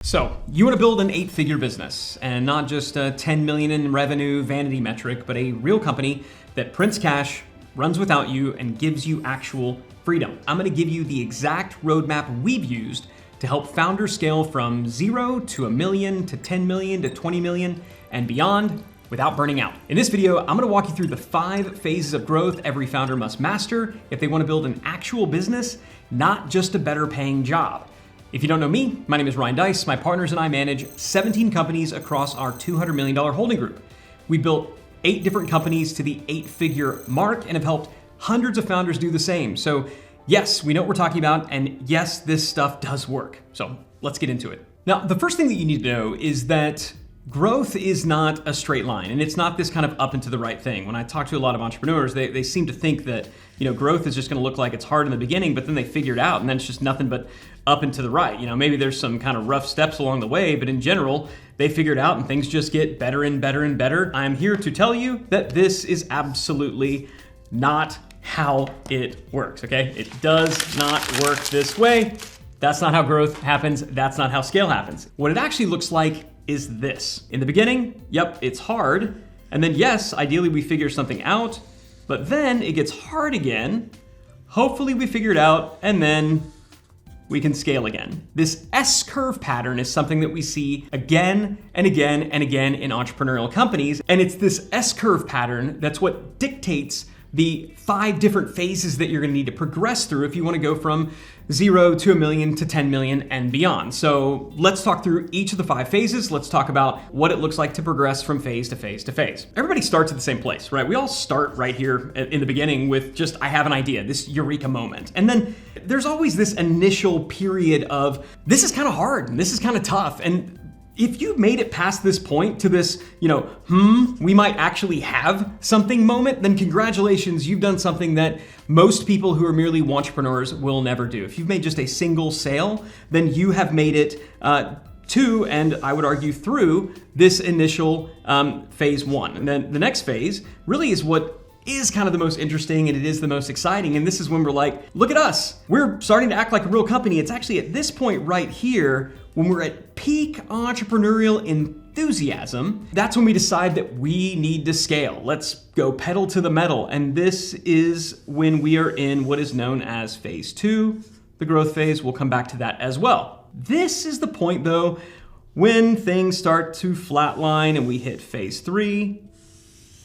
So, you want to build an 8-figure business, and not just a 10 million in revenue vanity metric, but a real company that prints cash, runs without you, and gives you actual freedom. I'm going to give you the exact roadmap we've used to help founders scale from 0 to $1 million to 10 million to 20 million and beyond without burning out. In this video, I'm going to walk you through the 5 phases of growth every founder must master if they want to build an actual business, not just a better paying job. If you don't know me, my name is Deiss. My partners and I manage 17 companies across our $200 million holding group. We built 8 different companies to the 8-figure mark and have helped hundreds of founders do the same. So yes, we know what we're talking about, and yes, this stuff does work. So let's get into it. Now, the first thing that you need to know is that growth is not a straight line, and it's not this kind of up and to the right thing. When I talk to a lot of entrepreneurs, they seem to think that growth is just going to look like it's hard in the beginning, but then they figure it out, and then it's just nothing but up and to the right. Maybe there's some kind of rough steps along the way, but in general, they figure it out and things just get better and better and better. I'm here to tell you that this is absolutely not how it works, okay? It does not work this way. That's not how growth happens. That's not how scale happens. What it actually looks like is this. In the beginning, yep, it's hard. And then yes, ideally we figure something out, but then it gets hard again. Hopefully we figure it out, and then we can scale again. This S-curve pattern is something that we see again and again and again in entrepreneurial companies. And it's this S-curve pattern that's what dictates the 5 different phases that you're gonna need to progress through if you wanna go from 0 to $1 million to 10 million and beyond. So let's talk through each of the 5 phases. Let's talk about what it looks like to progress from phase to phase to phase. Everybody starts at the same place, right? We all start right here in the beginning with just, I have an idea, this eureka moment. And then there's always this initial period of, this is kind of hard and this is kind of tough. And if you made it past this point to this, we might actually have something moment, then congratulations, you've done something that most people who are merely entrepreneurs will never do. If you've made just a single sale, then you have made it to, and I would argue through, this initial phase 1. And then the next phase really is what is kind of the most interesting, and it is the most exciting. And this is when we're like, look at us. We're starting to act like a real company. It's actually at this point right here, when we're at peak entrepreneurial enthusiasm, that's when we decide that we need to scale. Let's go pedal to the metal. And this is when we are in what is known as phase 2, the growth phase. We'll come back to that as well. This is the point though, when things start to flatline and we hit phase 3,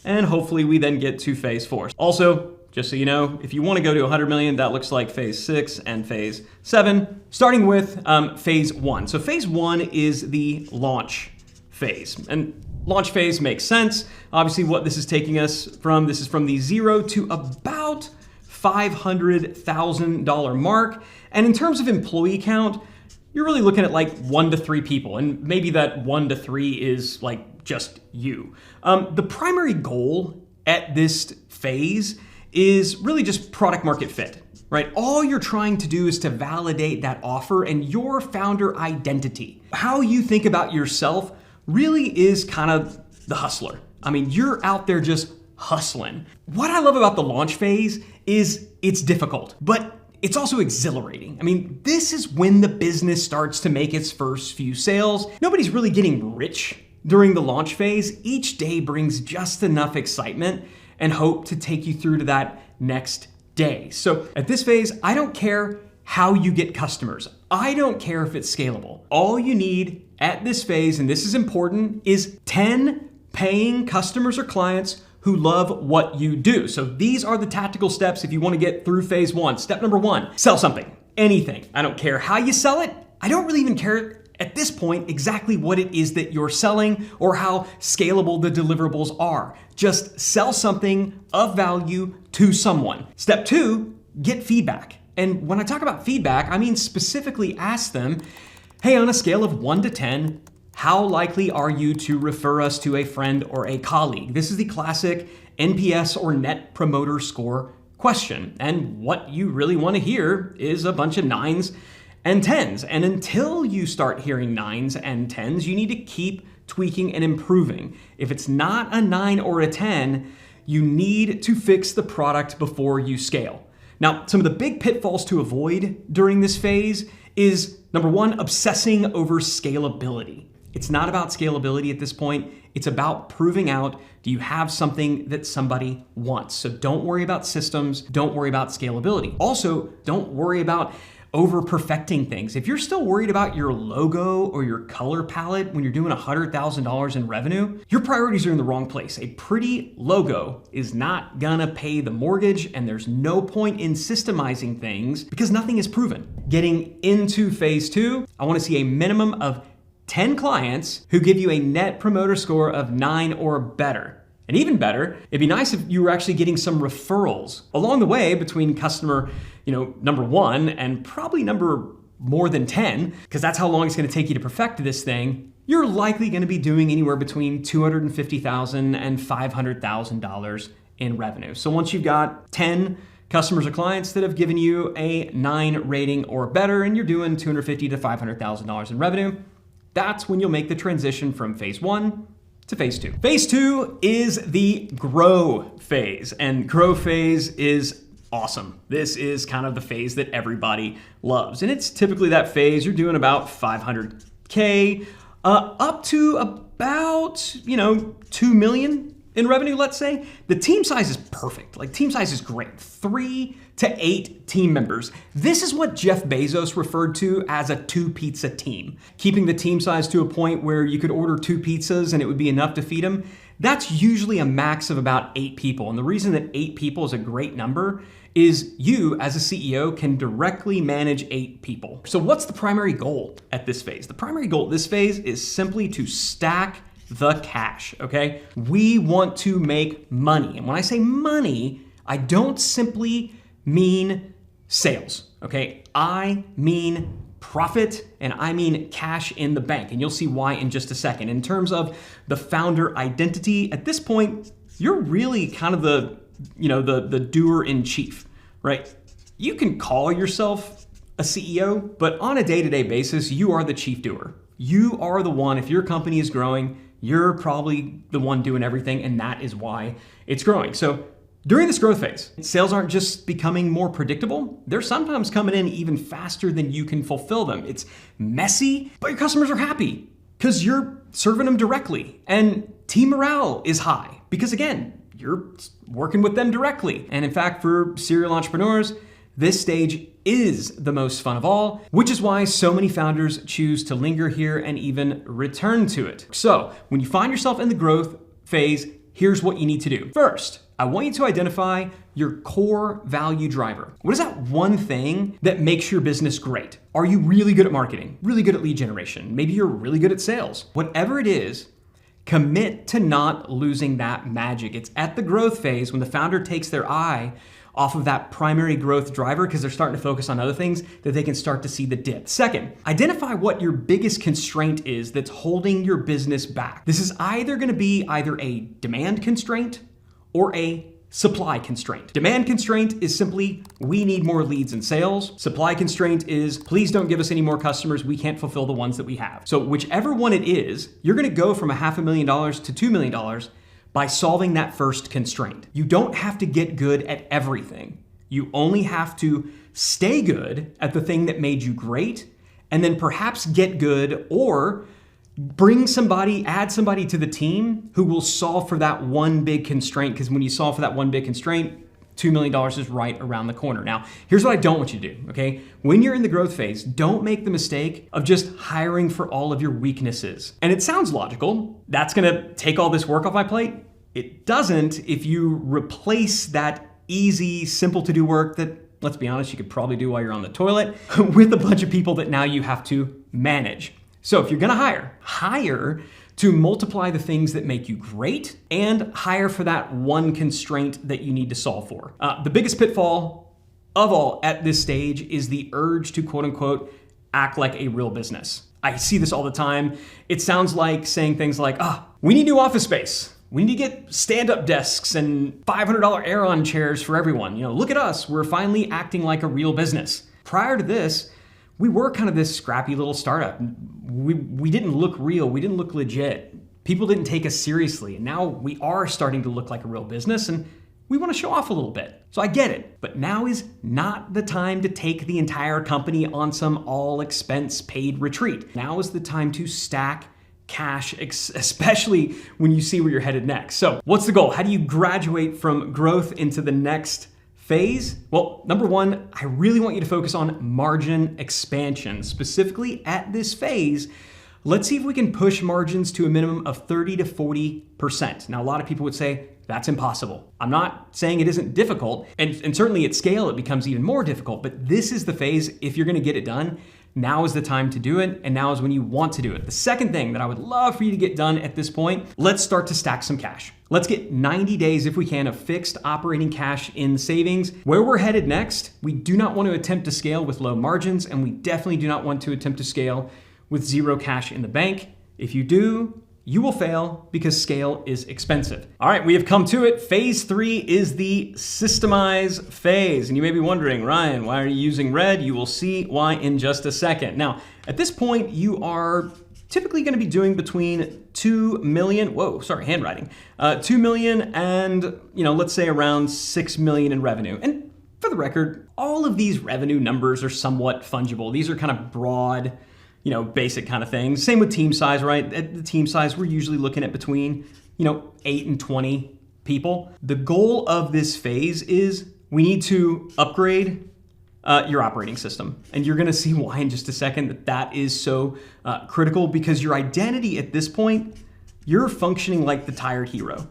and hopefully we then get to phase 4. Also, just so you know, if you want to go to 100 million, that looks like phase 6 and phase 7, starting with phase 1. So phase 1 is the launch phase. And launch phase makes sense. Obviously what this is taking us from, this is from the 0 to about $500,000 mark. And in terms of employee count, you're really looking at like 1 to 3 people. And maybe that 1 to 3 is like just you. The primary goal at this phase is really just product market fit, right? All you're trying to do is to validate that offer and your founder identity. How you think about yourself really is kind of the hustler. I mean, you're out there just hustling. What I love about the launch phase is it's difficult, but it's also exhilarating. I mean, this is when the business starts to make its first few sales. Nobody's really getting rich during the launch phase. Each day brings just enough excitement and hope to take you through to that next day. So at this phase, I don't care how you get customers. I don't care if it's scalable. All you need at this phase, and this is important, is 10 paying customers or clients who love what you do. So these are the tactical steps if you want to get through phase 1. Step number 1, sell something, anything. I don't care how you sell it. I don't really even care at this point exactly what it is that you're selling or how scalable the deliverables are. Just sell something of value to someone. Step 2, get feedback. And when I talk about feedback, I mean specifically ask them, hey, on a scale of 1 to 10, how likely are you to refer us to a friend or a colleague? This is the classic NPS or Net Promoter Score question. And what you really want to hear is a bunch of 9s and 10s. And until you start hearing 9s and 10s, you need to keep tweaking and improving. If it's not a 9 or a 10, you need to fix the product before you scale. Now, some of the big pitfalls to avoid during this phase is number one, obsessing over scalability. It's not about scalability at this point. It's about proving out, do you have something that somebody wants? So don't worry about systems. Don't worry about scalability. Also, don't worry about over perfecting things. If you're still worried about your logo or your color palette when you're doing $100,000 in revenue, your priorities are in the wrong place. A pretty logo is not gonna pay the mortgage, and there's no point in systemizing things because nothing is proven. Getting into phase 2, I wanna see a minimum of 10 clients who give you a net promoter score of 9 or better. And even better, it'd be nice if you were actually getting some referrals along the way between customer, number 1 and probably number more than 10, because that's how long it's going to take you to perfect this thing. You're likely going to be doing anywhere between $250,000 and $500,000 in revenue. So once you've got 10 customers or clients that have given you a 9 rating or better, and you're doing $250,000 to $500,000 in revenue, that's when you'll make the transition from phase 1 to phase 2. Phase 2 is the grow phase, and grow phase is awesome. This is kind of the phase that everybody loves, and it's typically that phase you're doing about 500K up to about 2 million in revenue, let's say. The team size is perfect. Like, team size is great. 3 to 8 team members. This is what Jeff Bezos referred to as a 2-pizza team. Keeping the team size to a point where you could order 2 pizzas and it would be enough to feed them. That's usually a max of about 8 people. And the reason that 8 people is a great number is you, as a CEO, can directly manage 8 people. So what's the primary goal at this phase? The primary goal at this phase is simply to stack the cash, okay? We want to make money. And when I say money, I don't simply mean sales, okay? I mean profit, and I mean cash in the bank. And you'll see why in just a second. In terms of the founder identity, at this point, you're really kind of the doer in chief, right? You can call yourself a CEO, but on a day-to-day basis, you are the chief doer. You are the one, if your company is growing, you're probably the one doing everything, and that is why it's growing. So during this growth phase, sales aren't just becoming more predictable, they're sometimes coming in even faster than you can fulfill them. It's messy, but your customers are happy because you're serving them directly. And team morale is high because, again, you're working with them directly. And in fact, for serial entrepreneurs, this stage is the most fun of all, which is why so many founders choose to linger here and even return to it. So when you find yourself in the growth phase, here's what you need to do. First, I want you to identify your core value driver. What is that one thing that makes your business great? Are you really good at marketing? Really good at lead generation? Maybe you're really good at sales. Whatever it is, commit to not losing that magic. It's at the growth phase when the founder takes their eye off of that primary growth driver because they're starting to focus on other things that they can start to see the dip. Second, identify what your biggest constraint is that's holding your business back. This is either going to be either a demand constraint or a supply constraint. Demand constraint is simply, we need more leads and sales. Supply constraint is, please don't give us any more customers. We can't fulfill the ones that we have. So whichever one it is, you're going to go from $500,000 to $2 million by solving that first constraint. You don't have to get good at everything. You only have to stay good at the thing that made you great, and then perhaps get good or bring somebody, add somebody to the team who will solve for that one big constraint, because when you solve for that one big constraint, $2 million is right around the corner. Now, here's what I don't want you to do, okay? When you're in the growth phase, don't make the mistake of just hiring for all of your weaknesses. And it sounds logical. That's gonna take all this work off my plate. It doesn't if you replace that easy, simple to do work that, let's be honest, you could probably do while you're on the toilet with a bunch of people that now you have to manage. So if you're gonna hire to multiply the things that make you great and hire for that one constraint that you need to solve for. The biggest pitfall of all at this stage is the urge to quote unquote act like a real business. I see this all the time. It sounds like saying things like, we need new office space. We need to get stand-up desks and $500 Aeron chairs for everyone. Look at us, we're finally acting like a real business. Prior to this, we were kind of this scrappy little startup. We didn't look real, we didn't look legit. People didn't take us seriously. And now we are starting to look like a real business, and we want to show off a little bit. So I get it, but now is not the time to take the entire company on some all expense paid retreat. Now is the time to stack cash, especially when you see where you're headed next. So what's the goal? How do you graduate from growth into the next phase? Well, number one, I really want you to focus on margin expansion. Specifically at this phase, let's see if we can push margins to a minimum of 30 to 40%. Now, a lot of people would say, that's impossible. I'm not saying it isn't difficult, and certainly at scale it becomes even more difficult, but this is the phase. If you're gonna get it done, now is the time to do it, and now is when you want to do it. The second thing that I would love for you to get done at this point, let's start to stack some cash. Let's get 90 days, if we can, of fixed operating cash in savings. Where we're headed next, we do not want to attempt to scale with low margins, and we definitely do not want to attempt to scale with zero cash in the bank. If you do, you will fail because scale is expensive. All right, we have come to it. Phase 3 is the Systemize phase. And you may be wondering, Ryan, why are you using red? You will see why in just a second. Now, at this point, you are typically gonna be doing between 2 million, 2 million and, let's say around 6 million in revenue. And for the record, all of these revenue numbers are somewhat fungible. These are kind of broad, basic kind of things. Same with team size, right? At the team size, we're usually looking at between, 8 and 20 people. The goal of this phase is we need to upgrade your operating system. And you're gonna see why in just a second that is so critical, because your identity at this point, you're functioning like the tired hero.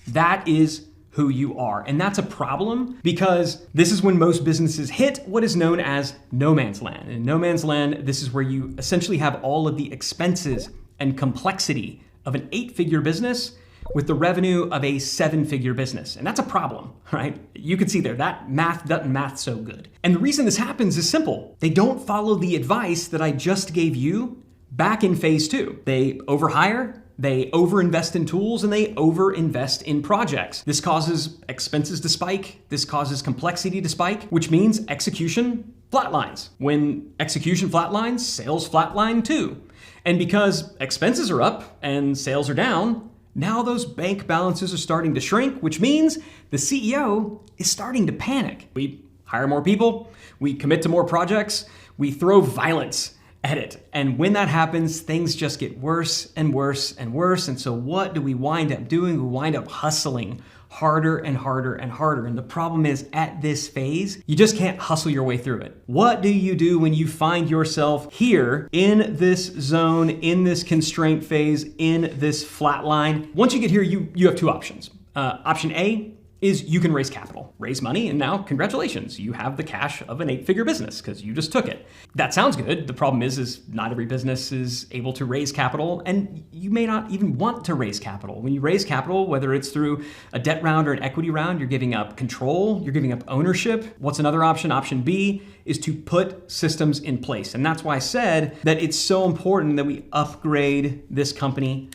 That is who you are. And that's a problem because this is when most businesses hit what is known as no man's land. In no man's land, this is where you essentially have all of the expenses and complexity of an 8-figure business with the revenue of a 7-figure business. And that's a problem, right? You can see there, that math doesn't math so good. And the reason this happens is simple. They don't follow the advice that I just gave you back in phase 2. They overhire, they overinvest in tools, and they overinvest in projects. This causes expenses to spike. This causes complexity to spike, which means execution flatlines. When execution flatlines, sales flatline too. And because expenses are up and sales are down, now those bank balances are starting to shrink, which means the CEO is starting to panic. We hire more people, we commit to more projects, we throw violence at it. And when that happens, things just get worse and worse and worse. And so what do we wind up doing? We wind up hustling harder and harder and harder. And the problem is at this phase, you just can't hustle your way through it. What do you do when you find yourself here in this zone, in this constraint phase, in this flat line? Once you get here, you have two options. Option A is you can raise capital, raise money, and now congratulations, you have the cash of an 8-figure business because you just took it. That sounds good. The problem is not every business is able to raise capital, and you may not even want to raise capital. When you raise capital, whether it's through a debt round or an equity round, you're giving up control, you're giving up ownership. What's another option? Option B is to put systems in place. And that's why I said that it's so important that we upgrade this company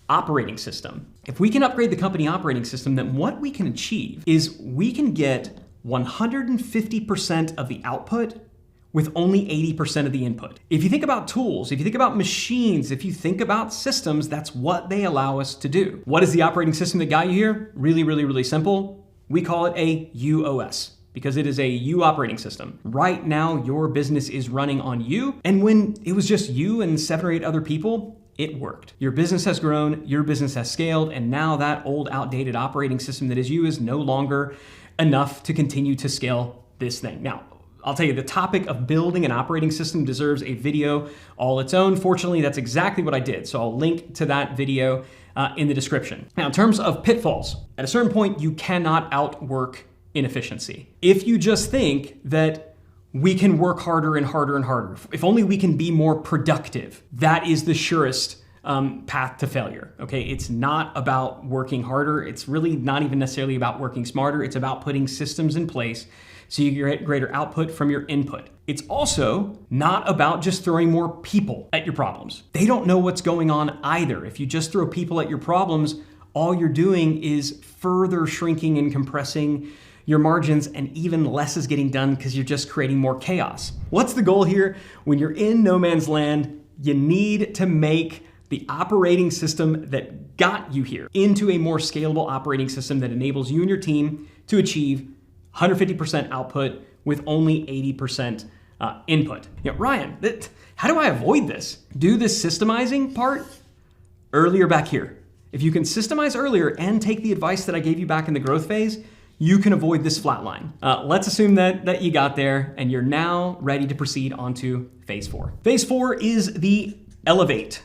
operating system. If we can upgrade the company operating system, then what we can achieve is we can get 150% of the output with only 80% of the input. If you think about tools, if you think about machines, if you think about systems, that's what they allow us to do. What is the operating system that got you here? Really, really, really simple. We call it a UOS, because it is a U operating system. Right now, your business is running on U, and when it was just you and 7 or 8 other people, it worked. Your business has grown, your business has scaled, and now that old outdated operating system that is you is no longer enough to continue to scale this thing. Now, I'll tell you, the topic of building an operating system deserves a video all its own. Fortunately, that's exactly what I did. So I'll link to that video in the description. Now, in terms of pitfalls, at a certain point, you cannot outwork inefficiency. If you just think that we can work harder and harder and harder, if only we can be more productive, that is the surest path to failure, okay? It's not about working harder. It's really not even necessarily about working smarter. It's about putting systems in place so you get greater output from your input. It's also not about just throwing more people at your problems. They don't know what's going on either. If you just throw people at your problems, all you're doing is further shrinking and compressing your margins, and even less is getting done because you're just creating more chaos. What's the goal here? When you're in no man's land, you need to make the operating system that got you here into a more scalable operating system that enables you and your team to achieve 150% output with only 80% input. Ryan, how do I avoid this? Do the systemizing part earlier back here. If you can systemize earlier and take the advice that I gave you back in the growth phase, you can avoid this flat line. Let's assume that you got there and you're now ready to proceed onto phase 4. Phase 4 is the elevate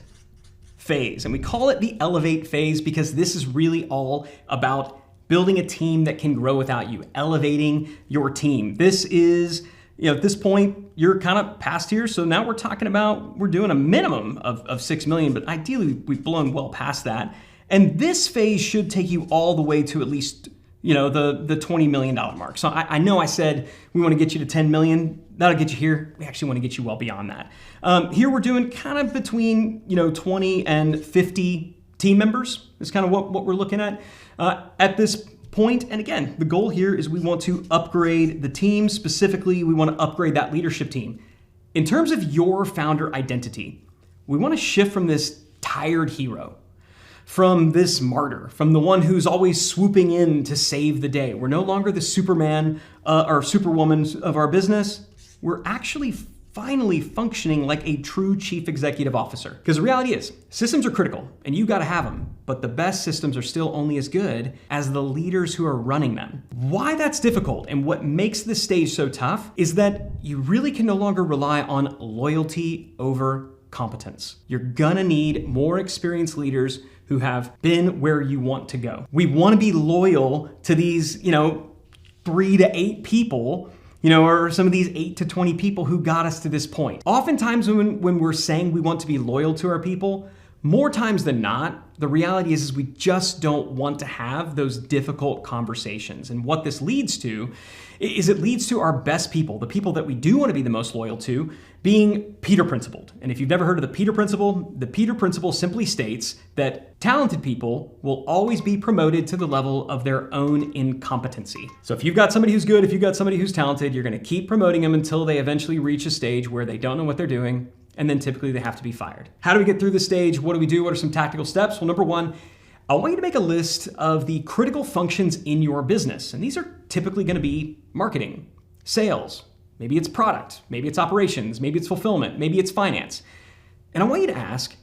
phase. And we call it the elevate phase because this is really all about building a team that can grow without you, elevating your team. This is, at this point, you're kind of past here. So now we're talking about, we're doing a minimum of 6 million, but ideally we've blown well past that. And this phase should take you all the way to at least, the $20 million mark. So I know I said we want to get you to 10 million. That'll get you here. We actually want to get you well beyond that. Here we're doing kind of between, 20 and 50 team members is kind of what we're looking at this point. And again, the goal here is we want to upgrade the team. Specifically, we want to upgrade that leadership team. In terms of your founder identity, we want to shift from this tired hero, from this martyr, from the one who's always swooping in to save the day. We're no longer the Superman or Superwoman of our business. We're actually finally functioning like a true chief executive officer. Because the reality is, systems are critical and you got to have them, but the best systems are still only as good as the leaders who are running them. Why that's difficult and what makes this stage so tough is that you really can no longer rely on loyalty over competence. You're gonna need more experienced leaders who have been where you want to go. We want to be loyal to these, 3 to 8 people, or some of these 8 to 20 people who got us to this point. Oftentimes when we're saying we want to be loyal to our people, more times than not, the reality is we just don't want to have those difficult conversations. And what this leads to is it leads to our best people, the people that we do want to be the most loyal to, being Peter Principled. And if you've never heard of the Peter Principle simply states that talented people will always be promoted to the level of their own incompetency. So if you've got somebody who's good, if you've got somebody who's talented, you're going to keep promoting them until they eventually reach a stage where they don't know what they're doing, and then typically they have to be fired. How do we get through this stage? What do we do? What are some tactical steps? Well, number one, I want you to make a list of the critical functions in your business. And these are typically going to be marketing, sales, maybe it's product, maybe it's operations, maybe it's fulfillment, maybe it's finance. And I want you to ask,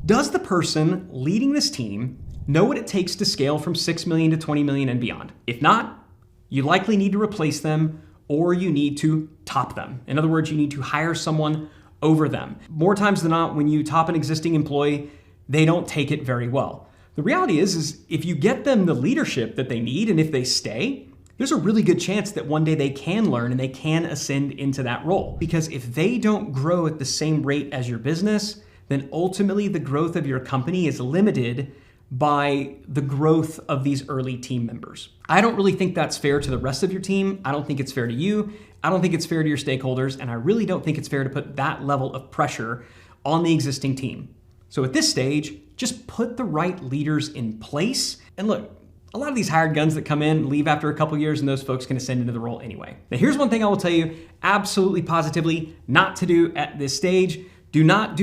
does the person leading this team know what it takes to scale from 6 million to 20 million and beyond? If not, you likely need to replace them or you need to top them. In other words, you need to hire someone over them. More times than not, when you top an existing employee, they don't take it very well. The reality is if you get them the leadership that they need and if they stay, there's a really good chance that one day they can learn and they can ascend into that role. Because if they don't grow at the same rate as your business, then ultimately the growth of your company is limited by the growth of these early team members. I don't really think that's fair to the rest of your team. I don't think it's fair to you. I don't think it's fair to your stakeholders. And I really don't think it's fair to put that level of pressure on the existing team. So at this stage, just put the right leaders in place. And look, a lot of these hired guns that come in leave after a couple years and those folks can ascend into the role anyway. Now here's one thing I will tell you absolutely positively not to do at this stage. Do not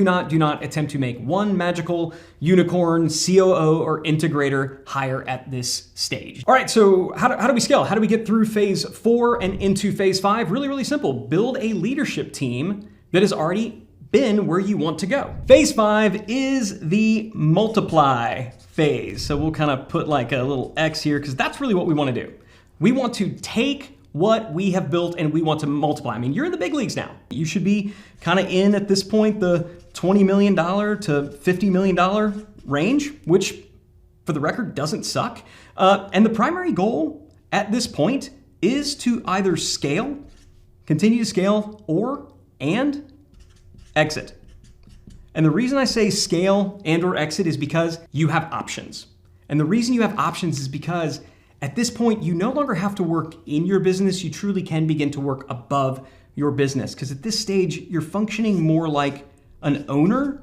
attempt to make one magical unicorn, COO, or integrator hire at this stage. All right, so how do we scale? How do we get through phase 4 and into phase 5? Really, really simple. Build a leadership team that has already been where you want to go. Phase 5 is the multiply phase. So we'll kind of put like a little X here because that's really what we want to do. We want to take what we have built and we want to multiply. I mean, you're in the big leagues now. You should be kind of in at this point the $20 million to $50 million range, which for the record doesn't suck. And the primary goal at this point is to either scale, continue to scale, and exit. And the reason I say scale and or exit is because you have options. And the reason you have options is because at this point, you no longer have to work in your business. You truly can begin to work above your business. Because at this stage, you're functioning more like an owner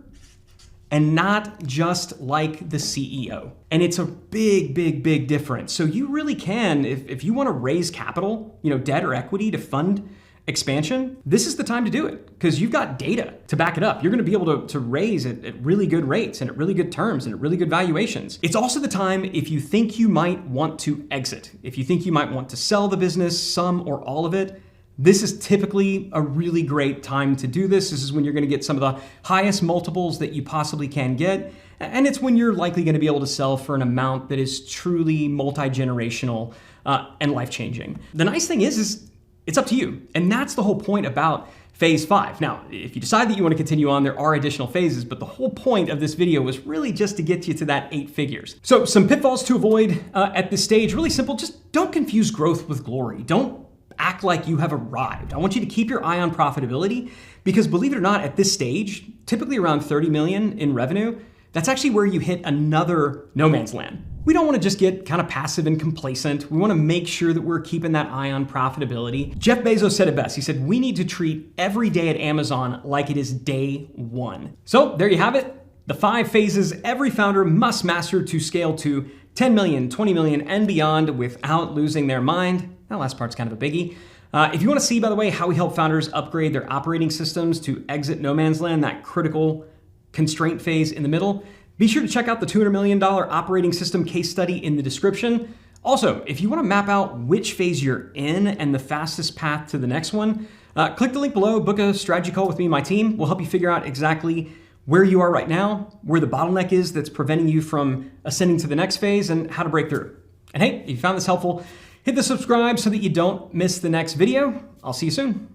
and not just like the CEO. And it's a big, big, big difference. So you really can, if you want to raise capital, debt or equity to fund expansion, this is the time to do it because you've got data to back it up. You're going to be able to raise at really good rates and at really good terms and at really good valuations. It's also the time if you think you might want to exit, if you think you might want to sell the business, some or all of it. This is typically a really great time to do this. This is when you're going to get some of the highest multiples that you possibly can get. And it's when you're likely going to be able to sell for an amount that is truly multi-generational and life-changing. The nice thing is it's up to you. And that's the whole point about phase 5. Now, if you decide that you want to continue on, there are additional phases, but the whole point of this video was really just to get you to that 8 figures. So some pitfalls to avoid at this stage, really simple. Just don't confuse growth with glory. Don't act like you have arrived. I want you to keep your eye on profitability because believe it or not, at this stage, typically around 30 million in revenue, that's actually where you hit another no man's land. We don't want to just get kind of passive and complacent. We want to make sure that we're keeping that eye on profitability. Jeff Bezos said it best. He said, we need to treat every day at Amazon like it is day one. So there you have it. The 5 phases every founder must master to scale to 10 million, 20 million, and beyond without losing their mind. That last part's kind of a biggie. If you want to see, by the way, how we help founders upgrade their operating systems to exit no man's land, that critical constraint phase in the middle, be sure to check out the $200 million operating system case study in the description. Also, if you want to map out which phase you're in and the fastest path to the next one, click the link below, book a strategy call with me and my team. We'll help you figure out exactly where you are right now, where the bottleneck is that's preventing you from ascending to the next phase, and how to break through. And hey, if you found this helpful, hit the subscribe so that you don't miss the next video. I'll see you soon.